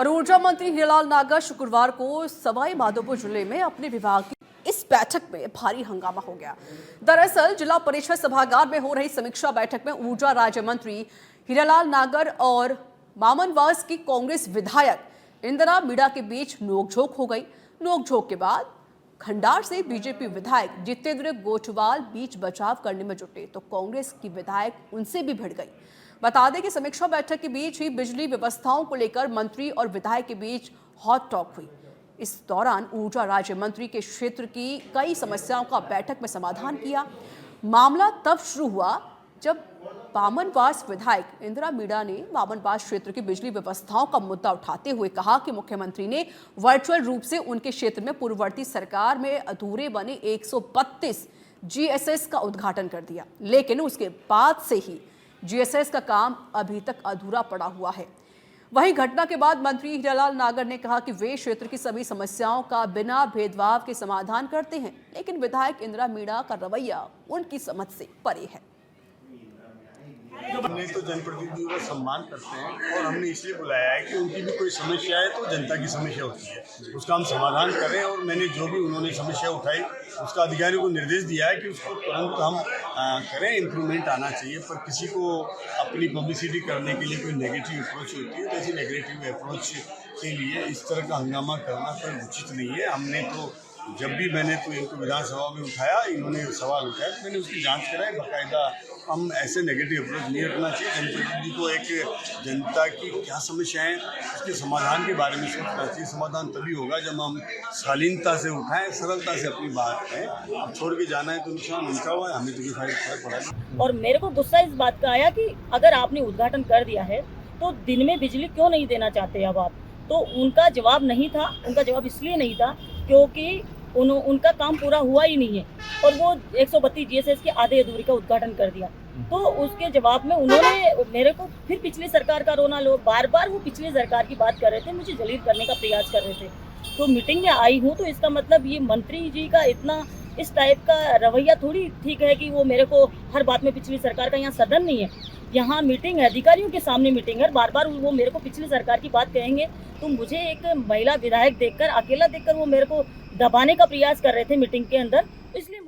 और ऊर्जा मंत्री हीरालाल नागर शुक्रवार को सवाई माधोपुर जिले में अपने विभाग की इस बैठक में भारी हंगामा हो गया। दरअसल जिला परिषद सभागार में हो रही समीक्षा बैठक में ऊर्जा राज्य मंत्री हीरालाल नागर और मामनवास की कांग्रेस विधायक इंदिरा मीणा के बीच नोकझोंक हो गई। नोकझोंक के बाद खंडार से बीजेपी विधायक जितेंद्र गोठवाल बीच बचाव करने में जुटे तो कांग्रेस की विधायक उनसे भी भिड़ गई। बता दें कि समीक्षा बैठक के बीच ही बिजली व्यवस्थाओं को लेकर मंत्री और विधायक के बीच हॉट टॉक हुई। इस दौरान ऊर्जा राज्य मंत्री के क्षेत्र की कई समस्याओं का बैठक में समाधान किया। मामला तब शुरू हुआ जब बामनवास विधायक इंदिरा मीणा ने बामनवास क्षेत्र की बिजली व्यवस्थाओं का मुद्दा उठाते हुए कहा कि मुख्यमंत्री ने वर्चुअल रूप से उनके क्षेत्र में पूर्ववर्ती सरकार में अधूरे बने 132 जीएसएस का उद्घाटन कर दिया, लेकिन उसके बाद से ही जीएसएस का काम अभी तक अधूरा पड़ा हुआ है। वहीं घटना के बाद मंत्री हीरालाल नागर ने कहा कि वे क्षेत्र की सभी समस्याओं का बिना भेदभाव के समाधान करते हैं, लेकिन विधायक इंदिरा मीणा का रवैया उनकी समझ से परे है। हमने तो जनप्रतिनिधियों का सम्मान करते हैं और हमने इसलिए बुलाया है कि उनकी भी कोई समस्या है तो जनता की समस्या होती है, उसका हम समाधान करें। और मैंने जो भी उन्होंने समस्या उठाई उसका अधिकारियों को निर्देश दिया है कि उसको तुरंत हम करें, इम्प्रूवमेंट आना चाहिए। पर किसी को अपनी पब्लिसिटी करने के लिए कोई नेगेटिव अप्रोच होती है तो ऐसी नेगेटिव अप्रोच के लिए इस तरह का हंगामा करना कोई उचित नहीं है। हमने तो जब भी मैंने तो इनको विधानसभा में उठाया, इन्होंने सवाल उठाया तो मैंने उसकी जांच कराई बाकायदा। हम ऐसे नेगेटिव अप्रोच नहीं रखना चाहिए। जनप्रतिनिधि को एक जनता की क्या समस्याएं उसके समाधान के बारे में सोचना चाहिए। समाधान तभी होगा जब हम शालीनता से उठाएं, सरलता से अपनी बात कहें। अब छोड़ के जाना है तो नुकसान उनका हुआ है, हमें तो कोई फर्क पड़ा नहीं। और मेरे को गुस्सा इस बात का आया कि अगर आपने उद्घाटन कर दिया है तो दिन में बिजली क्यों नहीं देना चाहते अब आप। तो उनका जवाब नहीं था, उनका जवाब इसलिए नहीं था क्योंकि उनका काम पूरा हुआ ही नहीं है और वो 132 जीएसएस के आधे अधूरी का उद्घाटन कर दिया। तो उसके जवाब में उन्होंने मेरे को फिर पिछली सरकार का रोना लो, बार बार वो पिछली सरकार की बात कर रहे थे, मुझे जलील करने का प्रयास कर रहे थे। तो मीटिंग में आई हूँ तो इसका मतलब ये मंत्री जी का इतना इस टाइप का रवैया थोड़ी ठीक है कि वो मेरे को हर बात में पिछली सरकार का, यहाँ सदन नहीं है, यहाँ मीटिंग है, अधिकारियों के सामने मीटिंग है। बार बार वो मेरे को पिछली सरकार की बात कहेंगे तो मुझे एक महिला विधायक देखकर, अकेला देखकर वो मेरे को दबाने का प्रयास कर रहे थे मीटिंग के अंदर, इसलिए